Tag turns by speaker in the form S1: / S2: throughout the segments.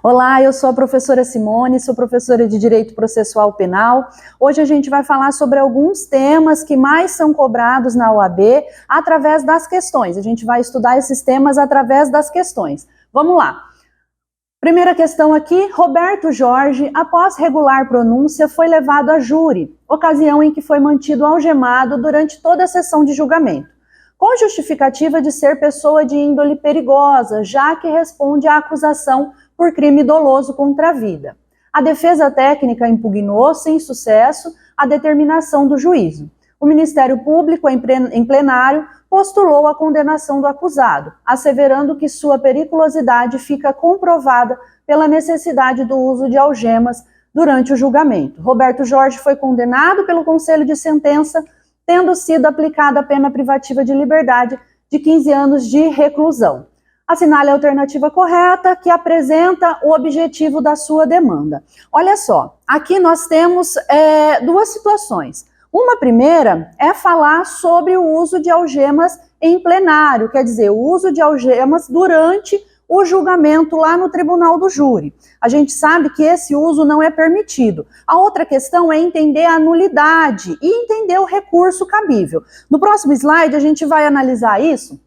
S1: Olá, eu sou a professora Simone, sou professora de Direito Processual Penal. Hoje a gente vai falar sobre alguns temas que mais são cobrados na OAB através das questões. A gente vai estudar esses temas através das questões. Vamos lá. Primeira questão aqui, Roberto Jorge, após regular pronúncia, foi levado a júri, ocasião em que foi mantido algemado durante toda a sessão de julgamento, com justificativa de ser pessoa de índole perigosa, já que responde à acusação por crime doloso contra a vida. A defesa técnica impugnou, sem sucesso, a determinação do juízo. O Ministério Público, em plenário, postulou a condenação do acusado, asseverando que sua periculosidade fica comprovada pela necessidade do uso de algemas durante o julgamento. Roberto Jorge foi condenado pelo Conselho de Sentença, tendo sido aplicada a pena privativa de liberdade de 15 anos de reclusão. Assinale a alternativa correta que apresenta o objetivo da sua demanda. Olha só, aqui nós temos duas situações. Uma primeira é falar sobre o uso de algemas em plenário, quer dizer, o uso de algemas durante o julgamento lá no tribunal do júri. A gente sabe que esse uso não é permitido. A outra questão é entender a nulidade e entender o recurso cabível. No próximo slide a gente vai analisar isso.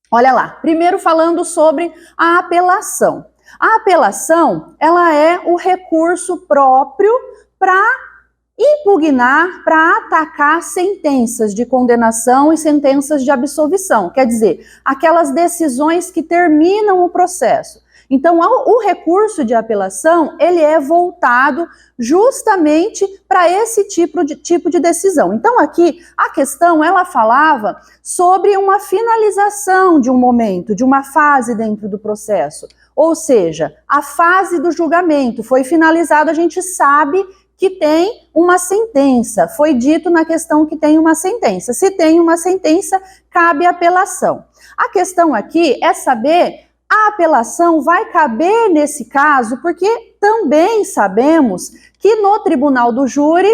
S1: Olha lá, primeiro falando sobre a apelação. A apelação, ela é o recurso próprio para impugnar, para atacar sentenças de condenação e sentenças de absolvição. Quer dizer, aquelas decisões que terminam o processo. Então, o recurso de apelação, ele é voltado justamente para esse tipo de decisão. Então, aqui, a questão, ela falava sobre uma finalização de um momento, de uma fase dentro do processo. Ou seja, a fase do julgamento foi finalizada, a gente sabe que tem uma sentença. Foi dito na questão que tem uma sentença. Se tem uma sentença, cabe apelação. A questão aqui é saber... A apelação vai caber nesse caso porque também sabemos que no tribunal do júri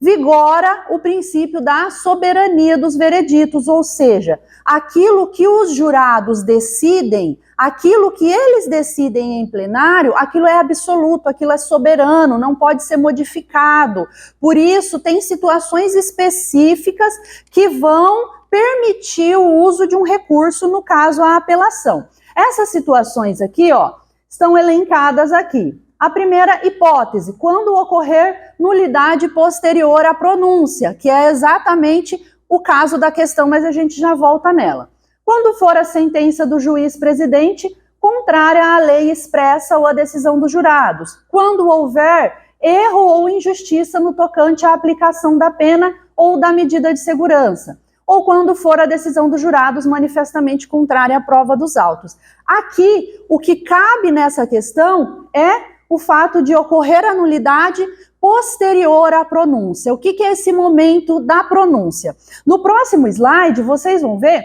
S1: vigora o princípio da soberania dos vereditos, ou seja, aquilo que os jurados decidem, aquilo que eles decidem em plenário, aquilo é absoluto, aquilo é soberano, não pode ser modificado. Por isso, tem situações específicas que vão permitir o uso de um recurso, no caso, a apelação. Essas situações aqui, ó, estão elencadas aqui. A primeira hipótese, quando ocorrer nulidade posterior à pronúncia, que é exatamente o caso da questão, mas a gente já volta nela. Quando for a sentença do juiz presidente contrária à lei expressa ou à decisão dos jurados. Quando houver erro ou injustiça no tocante à aplicação da pena ou da medida de segurança. Ou quando for a decisão dos jurados manifestamente contrária à prova dos autos. Aqui, o que cabe nessa questão é o fato de ocorrer a nulidade posterior à pronúncia. O que é esse momento da pronúncia? No próximo slide, vocês vão ver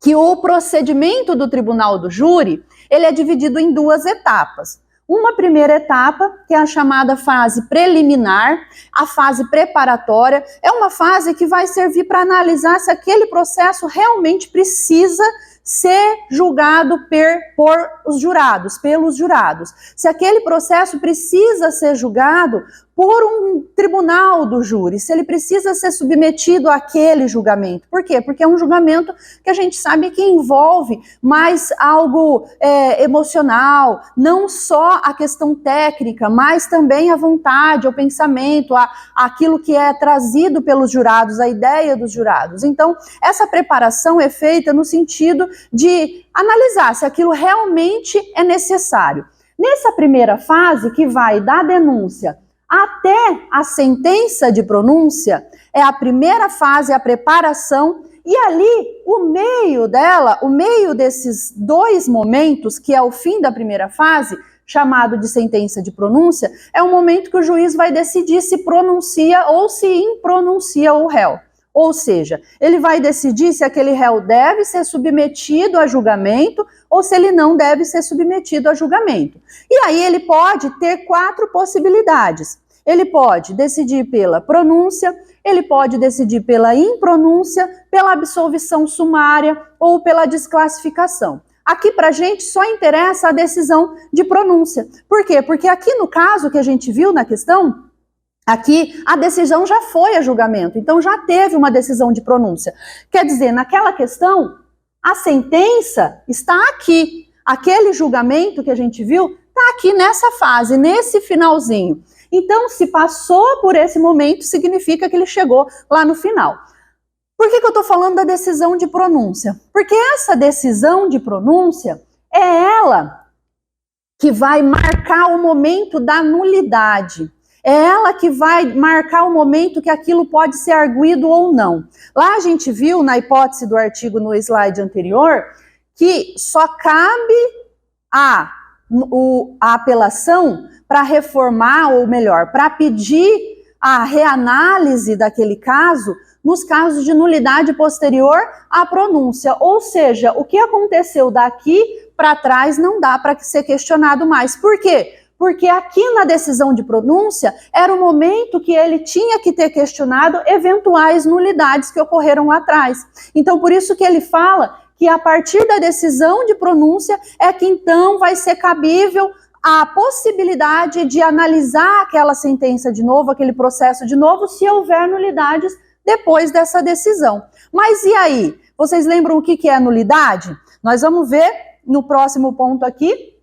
S1: que o procedimento do tribunal do júri, ele é dividido em duas etapas. Uma primeira etapa, que é a chamada fase preliminar, a fase preparatória, é uma fase que vai servir para analisar se aquele processo realmente precisa ser julgado pelos jurados. Se aquele processo precisa ser julgado por um tribunal do júri, se ele precisa ser submetido àquele julgamento. Por quê? Porque é um julgamento que a gente sabe que envolve mais algo emocional, não só a questão técnica, mas também a vontade, o pensamento, aquilo que é trazido pelos jurados, a ideia dos jurados. Então, essa preparação é feita no sentido de analisar se aquilo realmente é necessário. Nessa primeira fase, que vai da denúncia até a sentença de pronúncia, é a primeira fase, a preparação, e ali, o meio dela, o meio desses dois momentos, que é o fim da primeira fase, chamado de sentença de pronúncia, é o momento que o juiz vai decidir se pronuncia ou se impronuncia o réu. Ou seja, ele vai decidir se aquele réu deve ser submetido a julgamento ou se ele não deve ser submetido a julgamento. E aí ele pode ter 4 possibilidades. Ele pode decidir pela pronúncia, ele pode decidir pela impronúncia, pela absolvição sumária ou pela desclassificação. Aqui pra gente só interessa a decisão de pronúncia. Por quê? Porque aqui no caso que a gente viu na questão, aqui a decisão já foi a julgamento, então já teve uma decisão de pronúncia. Quer dizer, naquela questão, a sentença está aqui. Aquele julgamento que a gente viu está aqui nessa fase, nesse finalzinho. Então, se passou por esse momento, significa que ele chegou lá no final. Por que eu estou falando da decisão de pronúncia? Porque essa decisão de pronúncia é ela que vai marcar o momento da nulidade. É ela que vai marcar o momento que aquilo pode ser arguido ou não. Lá a gente viu, na hipótese do artigo no slide anterior, que só cabe a apelação para reformar, ou melhor, para pedir a reanálise daquele caso, nos casos de nulidade posterior à pronúncia. Ou seja, o que aconteceu daqui para trás não dá para ser questionado mais. Por quê? Porque aqui na decisão de pronúncia era o momento que ele tinha que ter questionado eventuais nulidades que ocorreram lá atrás. Então, por isso que ele fala que a partir da decisão de pronúncia é que então vai ser cabível a possibilidade de analisar aquela sentença de novo, aquele processo de novo, se houver nulidades depois dessa decisão. Mas e aí? Vocês lembram o que é nulidade? Nós vamos ver no próximo ponto aqui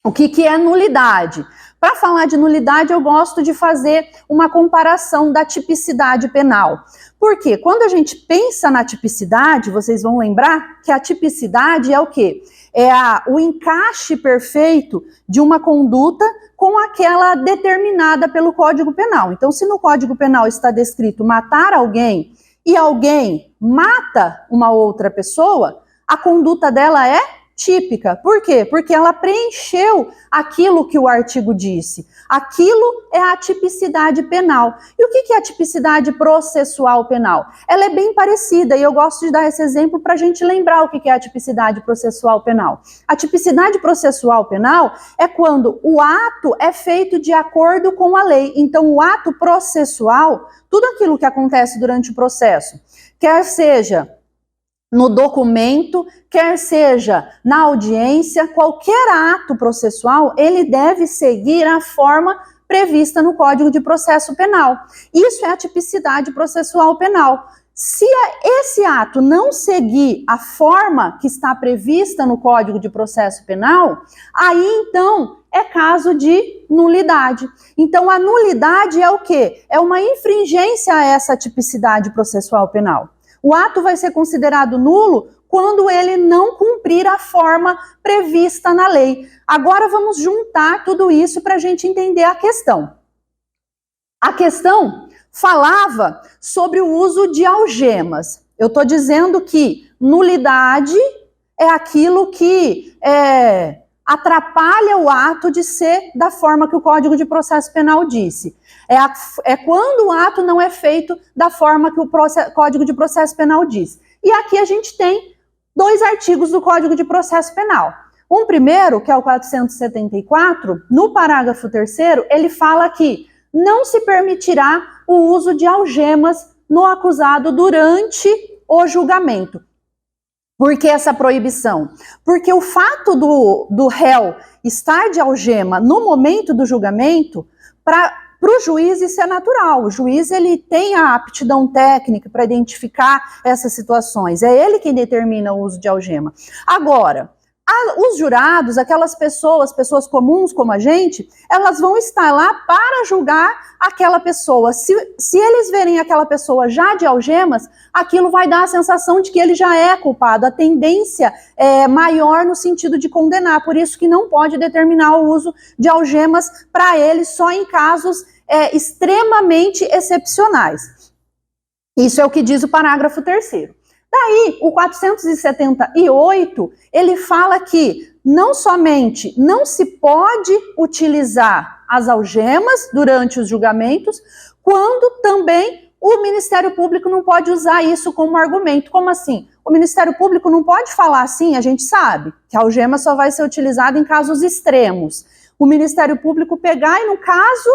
S1: o que é nulidade. Para falar de nulidade, eu gosto de fazer uma comparação da tipicidade penal. Porque quando a gente pensa na tipicidade, vocês vão lembrar que a tipicidade é o quê? É o encaixe perfeito de uma conduta com aquela determinada pelo Código Penal. Então, se no Código Penal está descrito matar alguém e alguém mata uma outra pessoa, a conduta dela é típica. Por quê? Porque ela preencheu aquilo que o artigo disse. Aquilo é a tipicidade penal. E o que é a tipicidade processual penal? Ela é bem parecida, e eu gosto de dar esse exemplo para a gente lembrar o que é a tipicidade processual penal. A tipicidade processual penal é quando o ato é feito de acordo com a lei. Então, o ato processual, tudo aquilo que acontece durante o processo, quer seja no documento, quer seja na audiência, qualquer ato processual, ele deve seguir a forma prevista no Código de Processo Penal. Isso é a tipicidade processual penal. Se esse ato não seguir a forma que está prevista no Código de Processo Penal, aí então é caso de nulidade. Então a nulidade é o quê? É uma infringência a essa tipicidade processual penal. O ato vai ser considerado nulo quando ele não cumprir a forma prevista na lei. Agora vamos juntar tudo isso para a gente entender a questão. A questão falava sobre o uso de algemas. Eu estou dizendo que nulidade é aquilo que atrapalha o ato de ser da forma que o Código de Processo Penal disse. É quando o ato não é feito da forma que o Código de Processo Penal diz. E aqui a gente tem 2 artigos do Código de Processo Penal. Um primeiro, que é o 474, no parágrafo 3º, ele fala que não se permitirá o uso de algemas no acusado durante o julgamento. Por que essa proibição? Porque o fato do réu estar de algema no momento do julgamento, para o juiz isso é natural. O juiz ele tem a aptidão técnica para identificar essas situações. É ele quem determina o uso de algema. Agora, os jurados, aquelas pessoas comuns como a gente, elas vão estar lá para julgar aquela pessoa. Se eles verem aquela pessoa já de algemas, aquilo vai dar a sensação de que ele já é culpado. A tendência é maior no sentido de condenar. Por isso que não pode determinar o uso de algemas para ele só em casos extremamente excepcionais. Isso é o que diz o parágrafo 3º. Daí, o 478, ele fala que não somente não se pode utilizar as algemas durante os julgamentos, quando também o Ministério Público não pode usar isso como argumento. Como assim? O Ministério Público não pode falar assim, a gente sabe que a algema só vai ser utilizada em casos extremos. O Ministério Público pegar e no caso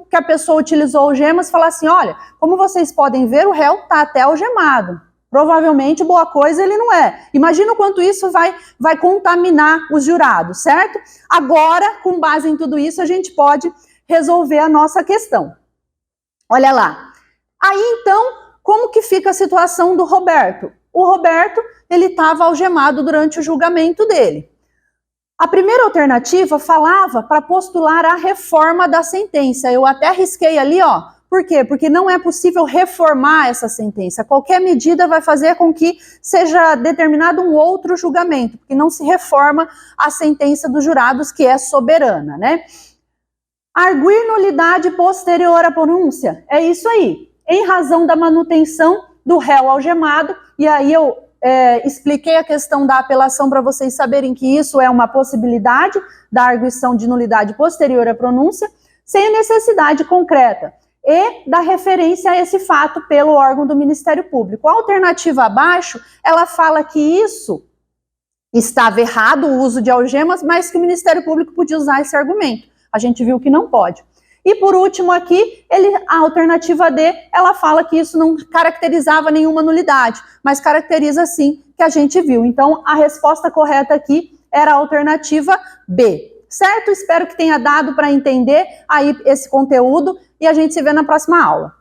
S1: que a pessoa utilizou algemas, falar assim, olha, como vocês podem ver, o réu está até algemado. Provavelmente boa coisa ele não é. Imagina o quanto isso vai contaminar os jurados, certo? Agora, com base em tudo isso, a gente pode resolver a nossa questão. Olha lá. Aí, então, como que fica a situação do Roberto? O Roberto, ele estava algemado durante o julgamento dele. A primeira alternativa falava para postular a reforma da sentença. Eu até risquei ali, ó. Por quê? Porque não é possível reformar essa sentença. Qualquer medida vai fazer com que seja determinado um outro julgamento, porque não se reforma a sentença dos jurados, que é soberana, né? Arguir nulidade posterior à pronúncia. É isso aí. Em razão da manutenção do réu algemado, e aí eu expliquei a questão da apelação para vocês saberem que isso é uma possibilidade da arguição de nulidade posterior à pronúncia, sem necessidade concreta, e da referência a esse fato pelo órgão do Ministério Público. A alternativa abaixo, ela fala que isso estava errado, o uso de algemas, mas que o Ministério Público podia usar esse argumento. A gente viu que não pode. E por último aqui, a alternativa D, ela fala que isso não caracterizava nenhuma nulidade, mas caracteriza sim, que a gente viu. Então, a resposta correta aqui era a alternativa B. Certo? Espero que tenha dado para entender aí esse conteúdo e a gente se vê na próxima aula.